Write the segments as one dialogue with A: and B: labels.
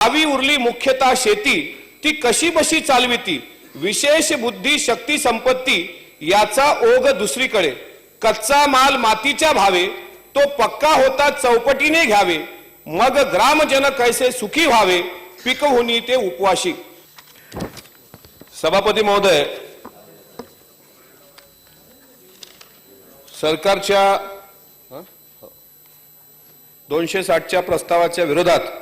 A: गावी उरली मुख्यतः शेती, ती कशी बशी चालविती, विशेष बुद्धी शक्ती संपत्ती याचा ओघ दुसरीकडे, कच्चा माल मातीच्या भावे, तो पक्का होता चौपटीने घ्यावे, मग ग्रामजन कैसे सुखी व्हावे, पीक होनी ते उपवाशी। सभापती महोदय, सरकारच्या 260च्या प्रस्तावाच्या विरोधात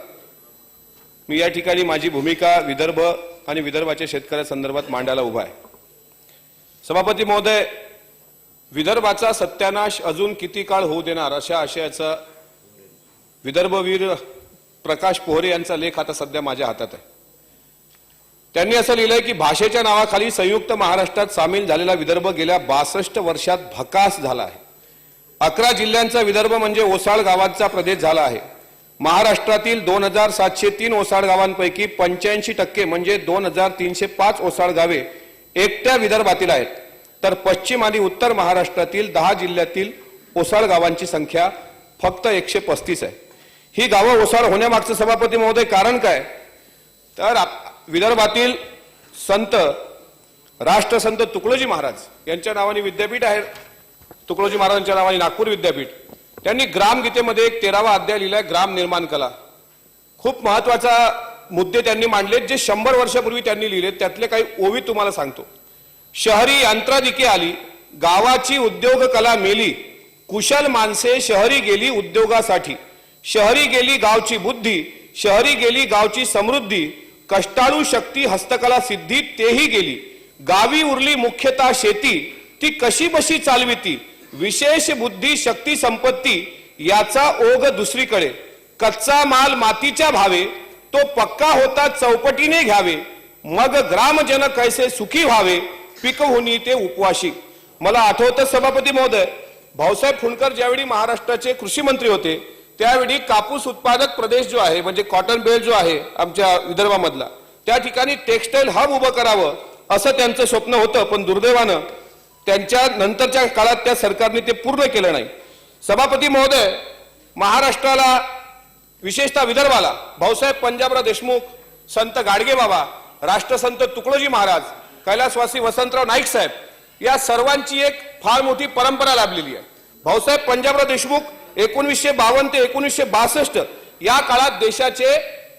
A: मी या ठिकाणी माझी भूमिका विदर्भ आणि विदर्भाच्या शेतकऱ्यांसंदर्भात मांडायला उभा आहे। सभापती महोदय, विदर्भाचा सत्यानाश अजून किती काळ होऊ देणार अशा आशयाचा विदर्भवीर प्रकाश पोहरे यांचा लेख आता सध्या माझ्या हातात आहे। त्यांनी असं लिहिलंय की भाषेच्या नावाखाली संयुक्त महाराष्ट्रात सामील झालेला विदर्भ गेल्या 62 वर्षात भकास झाला आहे। 11 जिल्ह्यांचा विदर्भ म्हणजे ओसाड गावांचा प्रदेश झाला आहे। महाराष्ट्रातील 2703 ओसाड गावांपैकी 85% म्हणजे 2305 ओसाड गावे एकट्या विदर्भातील आहेत, तर पश्चिम आणि उत्तर महाराष्ट्रातील 10 जिल्ह्यातील ओसाड गावांची संख्या फक्त 135 आहे। ही गावं ओसाड होण्यामागचं सभापती महोदय कारण काय? तर विदर्भातील संत राष्ट्रसंत तुकडोजी महाराज यांच्या नावाने विद्यापीठ आहे, तुकडोजी महाराजांच्या नावाने नागपूर विद्यापीठ। त्यांनी ग्रामगीतेमध्ये एक 13वा अध्याय लिहिलाय, ग्राम निर्माण कला। खूप महत्वाचा मुद्दे त्यांनी मांडलेत जे 100 वर्षापूर्वी त्यांनी लिहिले। त्यातले काही ओवी तुम्हाला सांगतो। शहरी यंत्राधिके आली, गावाची उद्योग कला मेली, कुशल माणसे शहरी गेली उद्योगासाठी, शहरी गेली गावची बुद्धी, शहरी गेली गावची समृद्धी, कष्टाळू शक्ती हस्तकला सिद्धी तेही गेली, गावी उरली मुख्यतः शेती, ती कशी बशी चालविती, विशेष बुद्धी शक्ती संपत्ती याचा ओघ दुसरीकडे, कच्चा माल मातीच्या भावे, तो पक्का होता चौपटीने घ्यावे, मग ग्रामजन कैसे सुखी व्हावे, पीक होनी ते उपवाशी। मला आठवतं सभापती महोदय, भाऊसाहेब फुंडकर ज्यावेळी महाराष्ट्राचे कृषी मंत्री होते त्यावेळी कापूस उत्पादक प्रदेश जो आहे म्हणजे कॉटन बेल्ट जो आहे आमच्या विदर्भामधला, त्या ठिकाणी टेक्सटाईल हब उभं करावं असं त्यांचं स्वप्न होतं, पण दुर्दैवानं त्यांच्या नंतरच्या काळात त्या सरकारने ते पूर्ण केलं नाही। सभापती महोदय, महाराष्ट्राला विशेषतः विदर्भाला भाऊसाहेब पंजाबराव देशमुख, संत गाडगे बाबा, राष्ट्रसंत तुकडोजी महाराज, कैलासवासी वसंतराव नाईक साहेब या सर्वांची एक फार मोठी परंपरा लाभलेली आहे। भाऊसाहेब पंजाबराव देशमुख 1952 ते 1962 या काळात देशाचे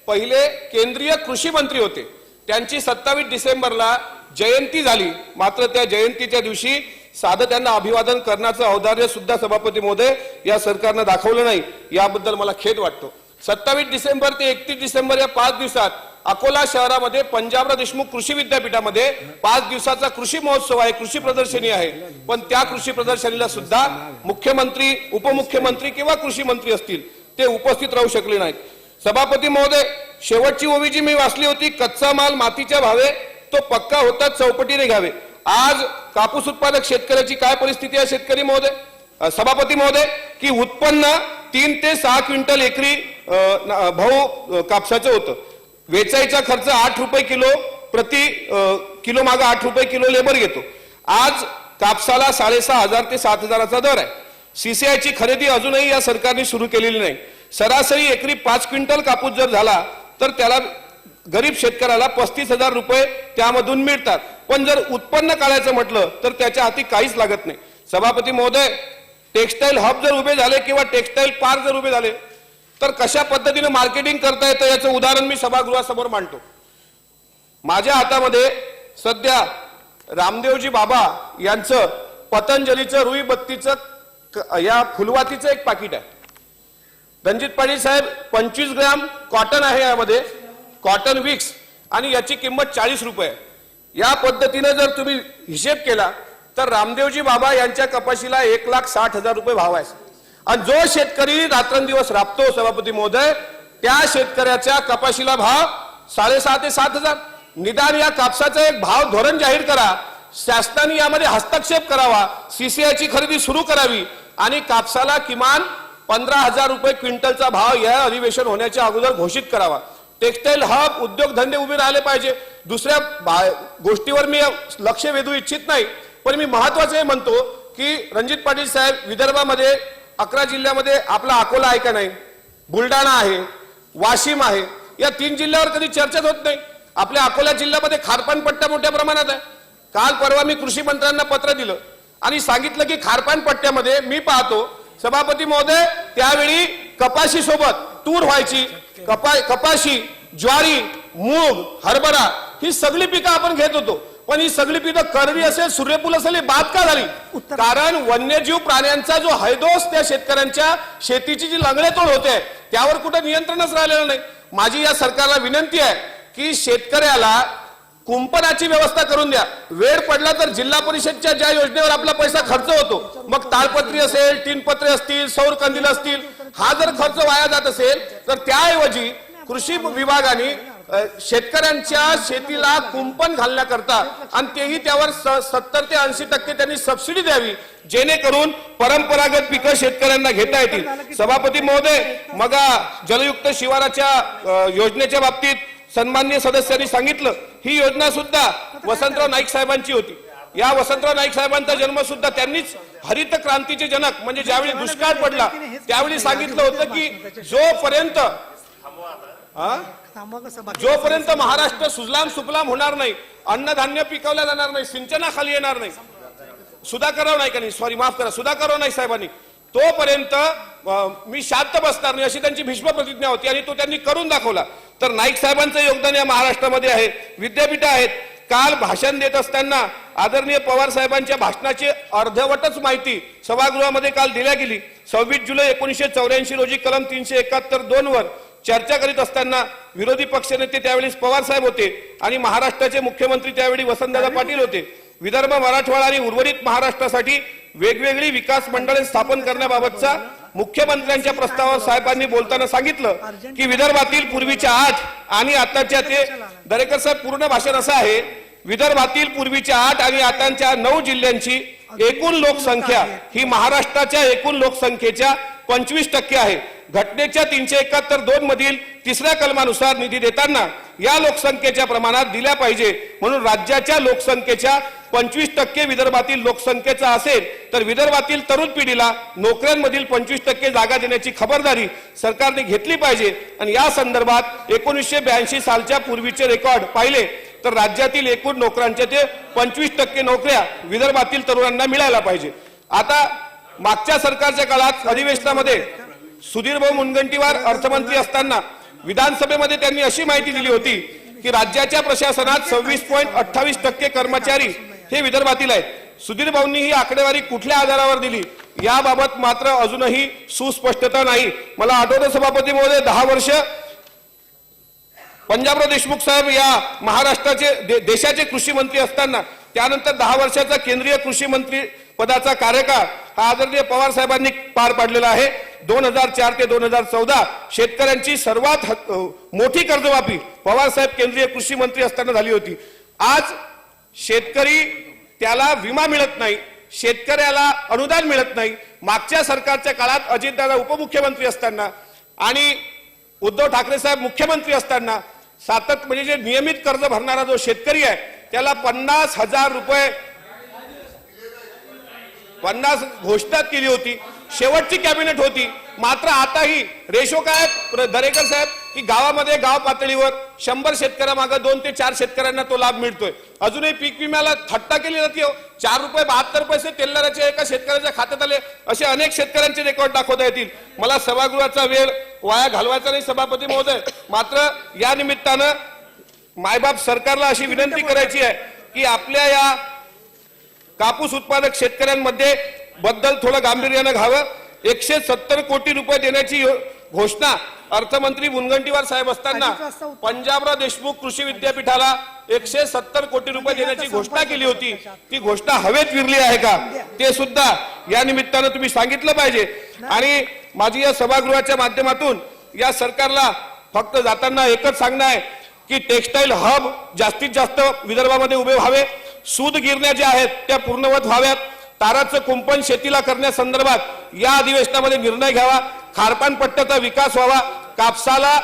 A: पहिले केंद्रीय कृषी मंत्री होते। त्यांची 27 डिसेंबरला जयंती झाली, मात्र त्या जयंतीच्या दिवशी साधं त्यांना अभिवादन करण्याचं औदार्य सुद्धा सभापती महोदय या सरकारने दाखवलं नाही, याबद्दल मला खेद वाटतो। 27 डिसेंबर ते 31 डिसेंबर या 5 दिवसात अकोला शहरामध्ये पंजाबराव देशमुख कृषी विद्यापीठामध्ये 5 दिवसाचा कृषी महोत्सव आहे, कृषी प्रदर्शनी आहे, पण त्या कृषी प्रदर्शनीला सुद्धा मुख्यमंत्री, उपमुख्यमंत्री किंवा कृषी मंत्री असतील ते उपस्थित राहू शकले नाहीत। सभापती महोदय, शेवटची ओवी जी मी वाचली होती, कच्चा माल मातीच्या भावे, तो पक्का होता चौपटीने घ्यावे। आज कापूस उत्पादक शेतकऱ्याची काय परिस्थिती आहे शेतकरी महोदय, सभापती महोदय, की उत्पन्न 3 ते 6 क्विंटल एकरी भाऊ कापसाचं होतं, वेचायचा खर्च 8 रुपये किलो, प्रति किलो मागे 8 रुपये किलो लेबर घेतो। आज कापसाला 6,500 ते 7,000चा दर आहे। सीसीआयची खरेदी अजूनही या सरकारने सुरू केलेली नाही। सरासरी एकरी 5 क्विंटल कापूस जर झाला तर त्याला गरीब शेतकऱ्याला 35,000 रुपये त्यामधून मिळतात, पण जर उत्पन्न काढायचं म्हटलं तर त्याच्या हाती काहीच लागत नाही। सभापती महोदय, टेक्सटाईल हब जर उभे झाले किंवा टेक्सटाईल पार्क जर उभे झाले तर कशा पद्धतीने मार्केटिंग करता येतं याचं उदाहरण मी सभागृहासमोर मांडतो। माझ्या हातामध्ये सध्या रामदेवजी बाबा यांचं पतंजलीचं रुई बत्तीचं या फुलवातीचं एक पाकिट आहे। रणजित पाटील साहेब, 25 ग्रॅम कॉटन आहे यामध्ये, कॉटन विक्स, आणि याची किंमत 40 रुपये। या पद्धतीने जर तुम्ही हिशेब केला तर रामदेवजी बाबा यांच्या कपाशीला 1,60,000 रुपये भाव आहे, आणि जो शेतकरी रात्रंदिवस राबतो सभापती महोदय त्या शेतकऱ्याच्या कपाशीला भाव 6,500 ते 7,000। निदान या कापसाचा एक भाव धोरण जाहीर करा, शासनाने यामध्ये हस्तक्षेप करावा, सीसीआयची खरेदी सुरू करावी आणि कापसाला किमान 15,000 रुपये क्विंटलचा भाव या अधिवेशन होण्याच्या अगोदर घोषित करावा। टेक्सटाईल हब, उद्योगधंदे उभे राहिले पाहिजे। दुसऱ्या गोष्टीवर मी लक्ष वेधू इच्छित नाही, पण मी महत्वाचे म्हणतो की रणजित पाटील साहेब, विदर्भामध्ये 11 जिल्ह्यामध्ये आपला अकोला आहे का नाही, बुलढाणा आहे, वाशिम आहे, या 3 जिल्ह्यावर कधी चर्चाच होत नाही। आपल्या अकोला जिल्ह्यामध्ये खारपान पट्ट्या मोठ्या प्रमाणात आहे। काल परवा मी कृषी मंत्र्यांना पत्र दिलं आणि सांगितलं की खारपान पट्ट्यामध्ये मी पाहतो सभापती महोदय त्यावेळी कपाशी सोबत तूर व्हायची, कपाशी, ज्वारी, मूग, हरभरा ही सगळी पिकं आपण घेत होतो। पण ही सगळी पिकं करडी असेल, सूर्यफूल असेल ही बाद का झाली? कारण वन्यजीव प्राण्यांचा जो हैदोस त्या शेतकऱ्यांच्या शेतीची जी लंगडेतोड होते त्यावर कुठे नियंत्रणच राहिलेलं नाही। माझी या सरकारला विनंती आहे की शेतकऱ्याला कुंपणाची व्यवस्था करून द्या। वेळ पडला तर जिल्हा परिषदच्या ज्या योजनेवर आपला पैसा खर्च होतो, मग ताळपत्री असेल, टीनपत्रे असतील, सौर कंदील असतील, हा जर खर्च वाया जात असेल तर त्याऐवजी कृषी विभागाने शेतकऱ्यांच्या शेतीला कुंपण घालण्याकरता आणि तेही त्यावर 70 ते 80% त्यांनी सबसिडी द्यावी, जेणेकरून परंपरागत पिकं शेतकऱ्यांना घेता येतील। सभापती महोदय, मग जलयुक्त शिवाराच्या योजनेच्या बाबतीत सन्माननीय सदस्यांनी सांगितलं, ही योजना सुद्धा वसंतराव नाईक साहेबांची होती। या वसंतराव नाईक साहेबांचा जन्म सुद्धा त्यांनीच हरित क्रांतीचे जनक म्हणजे ज्यावेळी दुष्काळ पडला त्यावेळी सांगितलं होतं की जोपर्यंत महाराष्ट्र सुजलाम सुफलाम होणार नाही, अन्नधान्य पिकवलं जाणार नाही, सिंचनाखाली येणार नाही, सुधाकरराव नाईकांनी सुधाकरराव नाईक साहेबांनी, तोपर्यंत मी शांत बसणार नाही अशी त्यांची भीष्म प्रतिज्ञा होती आणि तो त्यांनी करून दाखवला। तर नाईक साहेबांचं योगदान या महाराष्ट्रामध्ये आहे। विद्यापीठ आहेत। काल भाषण देत असताना आदरणीय पवार साहेबांच्या भाषणाची अर्धवटच माहिती सभागृहामध्ये काल दिल्या गेली। 26 जुलै 1984 रोजी कलम 371(2) वर चर्चा करीत असताना विरोधी पक्षनेते त्यावेळी पवार साहेब होते आणि महाराष्ट्राचे मुख्यमंत्री त्यावेळी वसंतदादा पाटील होते। विदर्भ, मराठवाडा आणि उर्वरित महाराष्ट्रासाठी वेगवेगळी विकास मंडळे स्थापन करण्याबाबतचा मुख्यमंत्र्यांच्या प्रस्तावावर साहेबांनी बोलताना सांगितलं की विदर्भातील पूर्वीच्या 8 आणि आताच्या ते दरेकर साहेब पूर्ण भाषण असं आहे, विदर्भातील पूर्वीच्या 8 आणि आताच्या 9 जिल्ह्यांची एकूण लोकसंख्या ही महाराष्ट्राच्या एकूण लोकसंख्येच्या 25% आहे। घटनेच्या 371(2) मधील 3ऱ्या कलमानुसार निधी देताना या लोकसंख्येच्या प्रमाणात दिल्या पाहिजे, म्हणून राज्याच्या लोकसंख्येच्या 25% विदर्भातील लोकसंख्येचा असेल तर विदर्भातील तरुण पिढीला नोकऱ्यांमधील 25% जागा देण्याची खबरदारी सरकारने घेतली पाहिजे। आणि या संदर्भात 1982 सालच्या पूर्वीचे रेकॉर्ड पाहिले तर राज्यातील एकूण नोकऱ्यांच्या ते 25% नोकऱ्या विदर्भातील तरुणांना मिळायला पाहिजे। आता मागच्या सरकारच्या काळात अधिवेशनामध्ये सुधीरभाऊ मुनगंटीवार अर्थमंत्री असताना विधानसभेमध्ये त्यांनी अशी माहिती दिली होती की राज्याच्या प्रशासनात 26.28% कर्मचारी हे विदर्भातील आहेत। सुधीर भाऊंनी ही आकडेवारी कुठल्या आधारावर दिली याबाबत मात्र अजूनही सुस्पष्टता नाही। मला आठवतं सभापती महोदय 10 वर्ष पंजाबराव देशमुख साहेब या महाराष्ट्राचे देशाचे कृषी मंत्री असताना त्यानंतर 10 वर्षाचा केंद्रीय कृषी मंत्री पदाचा कार्यकाळ हा आदरणीय पवार साहेबांनी पार पाडलेला आहे। 2004 ते 2014 शेतकऱ्यांची सर्वात मोठी कर्जमाफी पवार साहेब केंद्रीय कृषी मंत्री असताना झाली होती। आज शेतकरी त्याला विमा मिळत नाही, शेतकऱ्याला अनुदान मिळत नाही। मागच्या सरकारच्या काळात अजितदादा उपमुख्यमंत्री असताना आणि उद्धव ठाकरे साहेब मुख्यमंत्री असताना म्हणजे जे नियमित कर्ज भरणारा जो शेतकरी आहे त्याला 50,000 रुपये 50 घोषणा केली होती, शेवटची कॅबिनेट होती। मात्र आताही रेशो काय दरेकर साहेब की गावामध्ये गाव पातळीवर 100 शेतकऱ्यांमागे 2 ते 4 शेतकऱ्यांना तो लाभ मिळतोय। अजूनही पीक विम्याला थट्टा केली जाते। 4 रुपये 72 पैसे तेलदाराचे एका शेतकऱ्याच्या खात्यात आले असे अनेक शेतकऱ्यांचे रेकॉर्ड दाखवता येतील। मला सभागृहाचा वेळ वाया घालवायचा नाही सभापती महोदय, मात्र या निमित्तानं मायबाप सरकारला अशी विनंती करायची आहे की आपल्या या कापूस उत्पादक शेतकऱ्यांमध्ये बद्दल थोडं गांभीर्यानं घ्यावं। 170 कोटी रुपये देण्याची घोषणा अर्थमंत्री मुनगंटीवार साहेब असताना पंजाबराव देशमुख कृषी विद्यापीठाला 170 कोटी रुपये देण्याची घोषणा केली होती। ती घोषणा हवेत विरली आहे का ते सुद्धा या निमित्तानं तुम्ही सांगितलं पाहिजे। आणि माझी या सभागृहाच्या माध्यमातून या सरकारला फक्त जाताना एकच सांगणं आहे की टेक्सटाईल हब जास्तीत जास्त विदर्भामध्ये उभे व्हावे, सूत गिरण्या ज्या आहेत त्या पूर्णवत व्हाव्यात, ताराचं कुंपण शेतीला करण्यासंदर्भात या अधिवेशनामध्ये निर्णय घ्यावा, खारपान पट्ट्याचा विकास व्हावा, कापसाला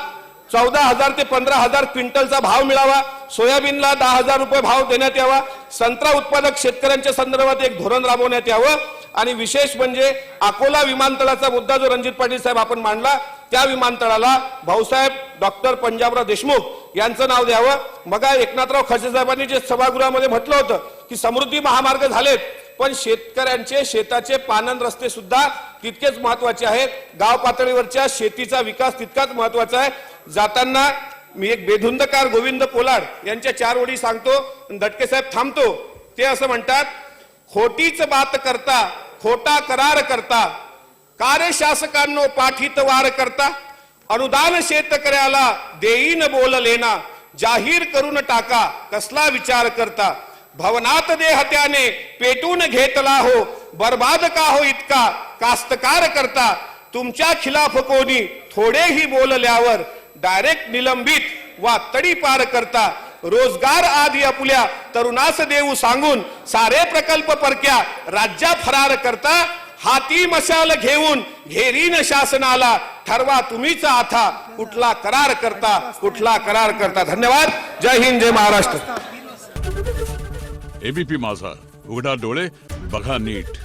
A: 14,000 ते 15,000 क्विंटलचा भाव मिळावा, सोयाबीनला 10,000 रुपये भाव देण्यात यावा, संत्रा उत्पादक शेतकऱ्यांच्या संदर्भात एक धोरण राबवण्यात यावं। आणि विशेष म्हणजे अकोला विमानतळाचा मुद्दा जो रणजित पाटील साहेब आपण मांडला त्या विमानतळाला भाऊसाहेब डॉक्टर पंजाबराव देशमुख यांचं नाव द्यावं. मग एकनाथराव खडसे साहेबांनी जे सभागृहामध्ये म्हटलं होतं की समृद्धी महामार्ग झालेत, पण शेतकऱ्यांचे शेताचे पाणंद रस्ते सुद्धा तितकेच महत्वाचे आहेत. गाव पातळीवरच्या शेतीचा विकास तितकाच महत्वाचा आहे. जाताना मी एक बेधुंदकार गोविंद पोलाड यांच्या 4 ओळी सांगतो, दटके साहेब थांबतो. ते असं म्हणतात, खोटीच बात करता खोटा करार करता, कार्य शासकांनो पाठीत वार करता, अनुदान शेतकऱ्याला देईन बोललेना, जाहीर करून टाका कसला विचार करता, भवनात देह त्याने पेटून घेतला हो, बर्बाद का हो इतका कास्तकार करता, तुमच्या खिलाफ कोणी थोडेही बोलल्यावर डायरेक्ट निलंबित वा तडीपार करता, रोजगार आधी आपुल्या तरुणास देऊ सांगून सारे प्रकल्प परक्या राज्या फरार करता, हाती मशाल घेऊन घेरीन शासनाला, ठरवा तुम्हीच आता कुठला करार करता कुठला करार करता. धन्यवाद. जय हिंद, जय महाराष्ट्र.
B: एबीपी माझा, उघडा डोळे बघा नीट.